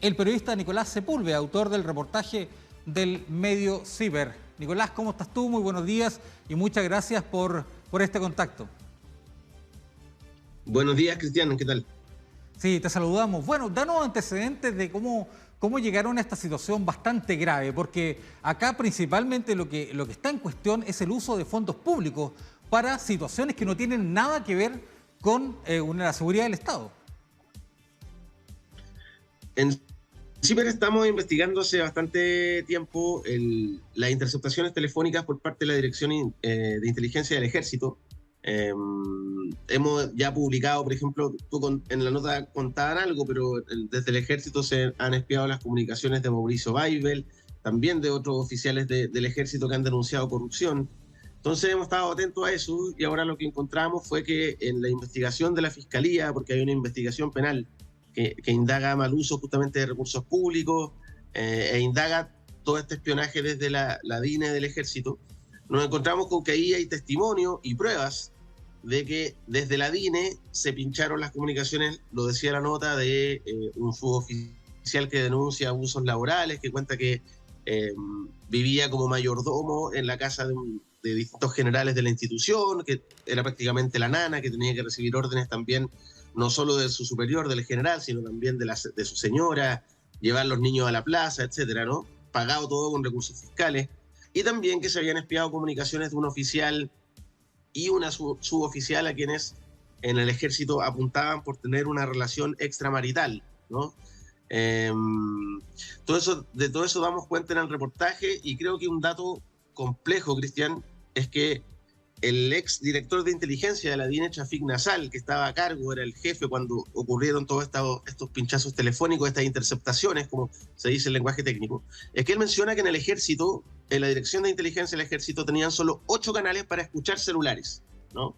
el periodista Nicolás Sepúlveda, autor del reportaje del medio Ciber. Nicolás, ¿cómo estás tú? Muy buenos días y muchas gracias por este contacto. Buenos días, Cristian, ¿qué tal? Sí, te saludamos. Bueno, danos antecedentes de cómo llegaron a esta situación bastante grave, porque acá principalmente lo que está en cuestión es el uso de fondos públicos para situaciones que no tienen nada que ver con la seguridad del Estado. En Ciber estamos investigando hace bastante tiempo las interceptaciones telefónicas por parte de la Dirección de Inteligencia del Ejército. Hemos ya publicado, por ejemplo, en la nota contaban algo, pero desde el Ejército se han espiado las comunicaciones de Mauricio Baibel, también de otros oficiales del Ejército que han denunciado corrupción. Entonces hemos estado atentos a eso y ahora lo que encontramos fue que en la investigación de la Fiscalía, porque hay una investigación penal que indaga mal uso justamente de recursos públicos e indaga todo este espionaje desde la DINE del Ejército, nos encontramos con que ahí hay testimonio y pruebas de que desde la DINE se pincharon las comunicaciones, lo decía la nota, de un suboficial que denuncia abusos laborales, que cuenta que vivía como mayordomo en la casa de distintos generales de la institución, que era prácticamente la nana, que tenía que recibir órdenes también, no solo de su superior, del general, sino también de su señora, llevar los niños a la plaza, etcétera, ¿no? Pagado todo con recursos fiscales. Y también que se habían espiado comunicaciones de un oficial y una suboficial a quienes en el Ejército apuntaban por tener una relación extramarital, ¿no? De todo eso damos cuenta en el reportaje, y creo que un dato complejo, Cristian, es que el ex director de inteligencia de la DINE, Chafik Nassal, que estaba a cargo, era el jefe cuando ocurrieron todos estos pinchazos telefónicos, estas interceptaciones, como se dice en lenguaje técnico, es que él menciona que en el Ejército, en la Dirección de Inteligencia del Ejército, tenían solo 8 canales para escuchar celulares, ¿no?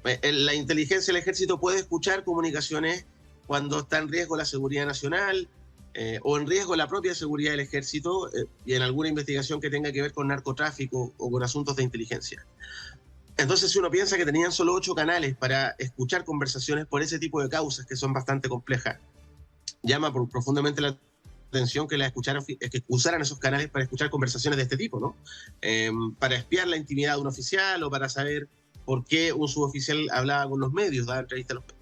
La inteligencia del Ejército puede escuchar comunicaciones cuando está en riesgo la seguridad nacional, o en riesgo la propia seguridad del Ejército, y en alguna investigación que tenga que ver con narcotráfico o con asuntos de inteligencia. Entonces, si uno piensa que tenían solo 8 canales para escuchar conversaciones por ese tipo de causas que son bastante complejas, llama profundamente la atención que usaran esos canales para escuchar conversaciones de este tipo, ¿no? Para espiar la intimidad de un oficial o para saber por qué un suboficial hablaba con los medios, daba entrevistas a los medios.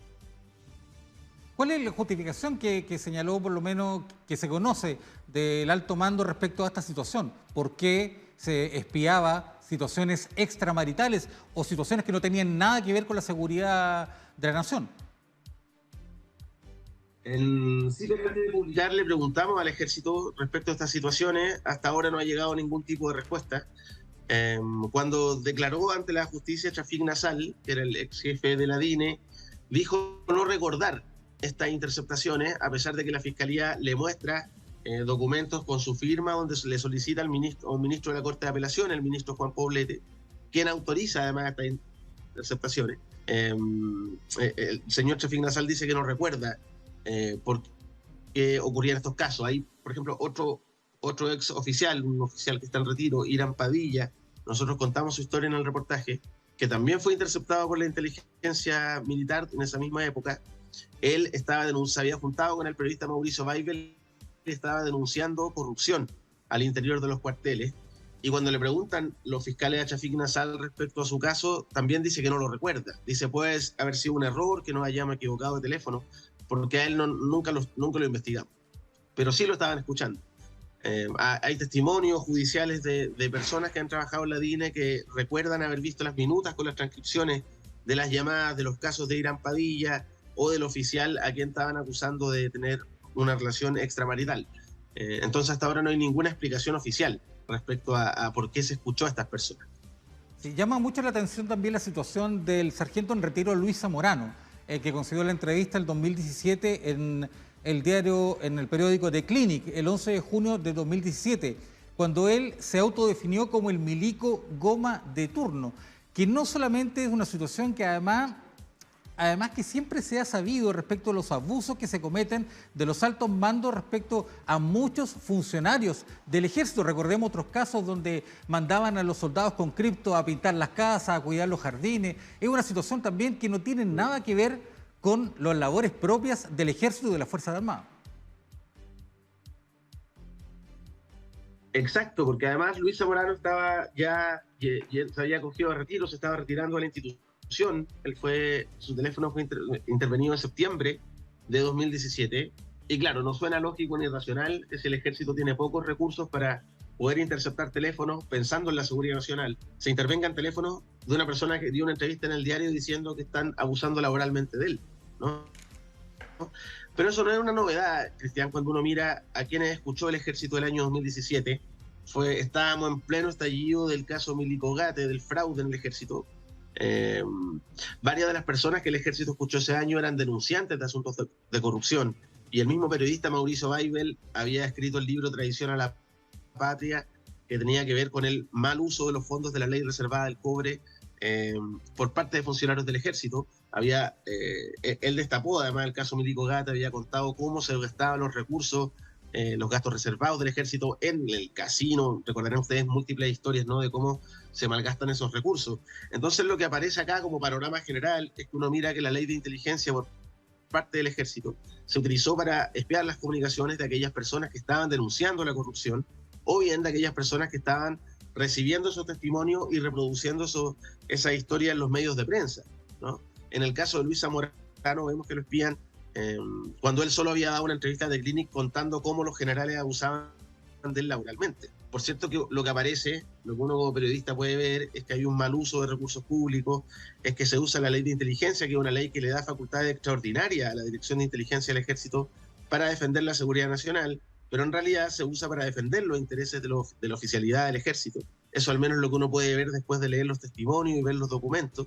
¿Cuál es la justificación que señaló, por lo menos, que se conoce del alto mando respecto a esta situación? ¿Por qué se espiaba situaciones extramaritales o situaciones que no tenían nada que ver con la seguridad de la nación? Sí, antes de publicar, le preguntamos al Ejército respecto a estas situaciones. Hasta ahora no ha llegado ningún tipo de respuesta. Cuando declaró ante la justicia, Chafik Nassal, que era el ex jefe de la DINE, dijo no recordar estas interceptaciones, a pesar de que la Fiscalía le muestra documentos con su firma donde se le solicita al ministro de la Corte de Apelación, el ministro Juan Poblete, quien autoriza además estas interceptaciones. El señor Chafik Nassal dice que no recuerda por qué ocurrían estos casos. Hay, por ejemplo, otro ex oficial, un oficial que está en retiro, Irán Padilla, nosotros contamos su historia en el reportaje, que también fue interceptado por la inteligencia militar en esa misma época. Él se había juntado con el periodista Mauricio Baibel, estaba denunciando corrupción al interior de los cuarteles, y cuando le preguntan los fiscales a Chafik Nassal respecto a su caso, también dice que no lo recuerda. Dice, puede haber sido un error, que nos hayamos equivocado de teléfono, porque a él nunca lo investigamos, pero sí lo estaban escuchando. Hay testimonios judiciales de personas que han trabajado en la DINE que recuerdan haber visto las minutas con las transcripciones de las llamadas de los casos de Irán Padilla o del oficial a quien estaban acusando de tener una relación extramarital. Entonces hasta ahora no hay ninguna explicación oficial respecto a por qué se escuchó a estas personas. Sí, llama mucho la atención también la situación del sargento en retiro Luis Zamorano, que concedió la entrevista el 2017 en el periódico The Clinic, el 11 de junio de 2017, cuando él se autodefinió como el milico goma de turno, que no solamente es una situación que además que siempre se ha sabido respecto a los abusos que se cometen de los altos mandos respecto a muchos funcionarios del Ejército. Recordemos otros casos donde mandaban a los soldados con cripto a pintar las casas, a cuidar los jardines. Es una situación también que no tiene nada que ver con las labores propias del Ejército y de las Fuerzas Armadas. Exacto, porque además Luis Zamorano estaba ya se había cogido de retiro, se estaba retirando de la institución. Su teléfono fue intervenido en septiembre de 2017. Y claro, no suena lógico ni racional que si el ejército tiene pocos recursos para poder interceptar teléfonos pensando en la seguridad nacional, se intervengan teléfonos de una persona que dio una entrevista en el diario diciendo que están abusando laboralmente de él, ¿no? Pero eso no es una novedad, Cristian, cuando uno mira a quienes escuchó el ejército del año 2017. Estábamos en pleno estallido del caso Milicogate, del fraude en el ejército. Varias de las personas que el ejército escuchó ese año eran denunciantes de asuntos de corrupción. Y el mismo periodista Mauricio Weibel había escrito el libro Traición a la Patria, que tenía que ver con el mal uso de los fondos de la ley reservada del cobre por parte de funcionarios del ejército. Él destapó además el caso Milico Gata, había contado cómo se gastaban los recursos, los gastos reservados del ejército en el casino. Recordarán ustedes múltiples historias, ¿no?, de cómo se malgastan esos recursos. Entonces lo que aparece acá como panorama general es que uno mira que la ley de inteligencia por parte del ejército se utilizó para espiar las comunicaciones de aquellas personas que estaban denunciando la corrupción, o bien de aquellas personas que estaban recibiendo esos testimonios y reproduciendo esa historia en los medios de prensa, ¿no? En el caso de Luis Zamorano vemos que lo espían cuando él solo había dado una entrevista de Clinic contando cómo los generales abusaban de él laboralmente. Por cierto, que lo que aparece, lo que uno como periodista puede ver, es que hay un mal uso de recursos públicos, es que se usa la ley de inteligencia, que es una ley que le da facultades extraordinarias a la Dirección de Inteligencia del Ejército para defender la seguridad nacional, pero en realidad se usa para defender los intereses de la oficialidad del Ejército. Eso al menos es lo que uno puede ver después de leer los testimonios y ver los documentos.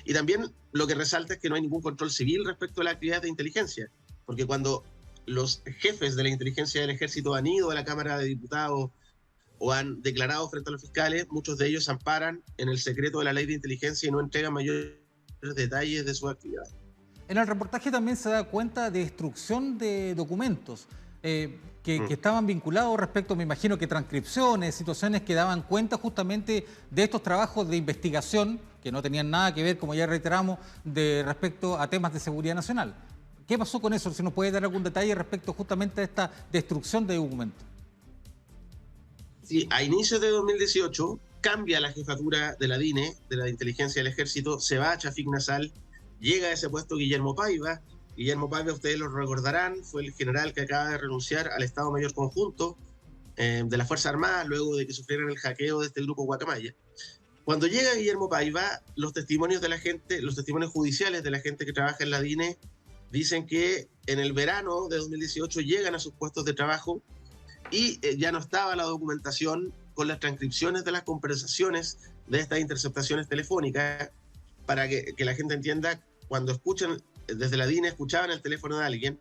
Y también lo que resalta es que no hay ningún control civil respecto a la actividad de inteligencia, porque cuando los jefes de la inteligencia del Ejército han ido a la Cámara de Diputados o han declarado frente a los fiscales, muchos de ellos amparan en el secreto de la ley de inteligencia y no entregan mayores detalles de su actividad. En el reportaje también se da cuenta de destrucción de documentos que estaban vinculados respecto, me imagino que transcripciones, situaciones que daban cuenta justamente de estos trabajos de investigación que no tenían nada que ver, como ya reiteramos, respecto a temas de seguridad nacional. ¿Qué pasó con eso? Si nos puede dar algún detalle respecto justamente a esta destrucción de documentos. Sí, a inicios de 2018 cambia la jefatura de la DINE, de la Inteligencia del Ejército, se va a Chafik Nasal, llega a ese puesto Guillermo Paiva. Guillermo Paiva, ustedes lo recordarán, fue el general que acaba de renunciar al Estado Mayor Conjunto de las Fuerzas Armadas luego de que sufrieran el hackeo de este grupo Guacamaya. Cuando llega Guillermo Paiva, los testimonios de la gente, los testimonios judiciales de la gente que trabaja en la DINE dicen que en el verano de 2018 llegan a sus puestos de trabajo y ya no estaba la documentación con las transcripciones de las conversaciones de estas interceptaciones telefónicas. Para que la gente entienda, cuando escuchan desde la DINE, escuchaban el teléfono de alguien,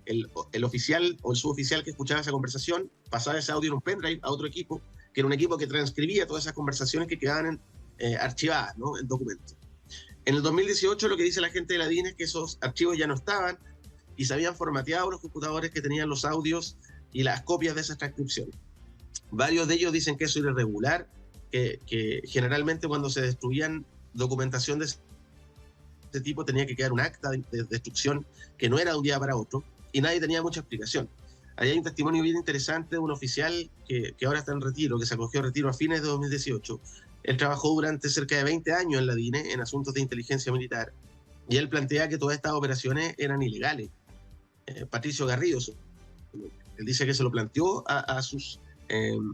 el oficial o el suboficial que escuchaba esa conversación pasaba ese audio en un pendrive a otro equipo, que era un equipo que transcribía todas esas conversaciones que quedaban archivadas, ¿no?, en documentos. En el 2018 lo que dice la gente de la DINE es que esos archivos ya no estaban y se habían formateado los computadores que tenían los audios y las copias de esas transcripciones. Varios de ellos dicen que eso era irregular, que generalmente cuando se destruían documentación de este tipo tenía que quedar un acta de destrucción que no era de un día para otro y nadie tenía mucha explicación. Ahí hay un testimonio bien interesante de un oficial que ahora está en retiro, que se acogió a retiro a fines de 2018. Él trabajó durante cerca de 20 años en la DINE en asuntos de inteligencia militar y él plantea que todas estas operaciones eran ilegales. Patricio Garrido, él dice que se lo planteó a sus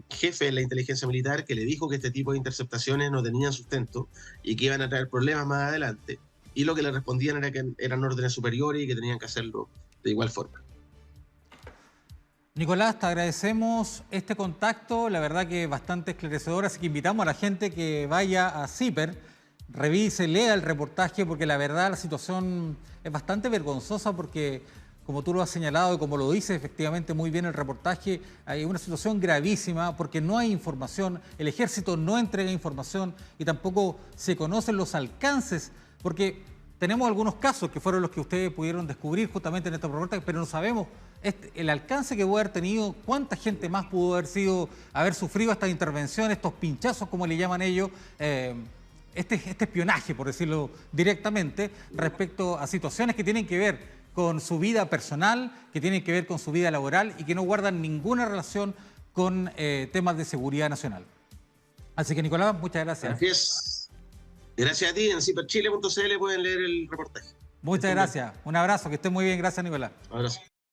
jefe de la inteligencia militar, que le dijo que este tipo de interceptaciones no tenían sustento y que iban a traer problemas más adelante, y lo que le respondían era que eran órdenes superiores y que tenían que hacerlo de igual forma. Nicolás, te agradecemos este contacto, la verdad que es bastante esclarecedor, así que invitamos a la gente que vaya a CIPER, revise, lea el reportaje, porque la verdad la situación es bastante vergonzosa, porque como tú lo has señalado y como lo dice efectivamente muy bien el reportaje, hay una situación gravísima porque no hay información, el ejército no entrega información y tampoco se conocen los alcances, porque tenemos algunos casos que fueron los que ustedes pudieron descubrir justamente en este reportaje, pero no sabemos el alcance que pudo haber tenido, cuánta gente más pudo haber sufrido esta intervención, estos pinchazos, como le llaman ellos, este espionaje, por decirlo directamente, respecto a situaciones que tienen que ver con su vida personal, que tienen que ver con su vida laboral y que no guardan ninguna relación con temas de seguridad nacional. Así que, Nicolás, muchas gracias. Así es. Gracias a ti. En ciperchile.cl pueden leer el reportaje. Muchas gracias. Un abrazo, que esté muy bien. Gracias, Nicolás. Un abrazo.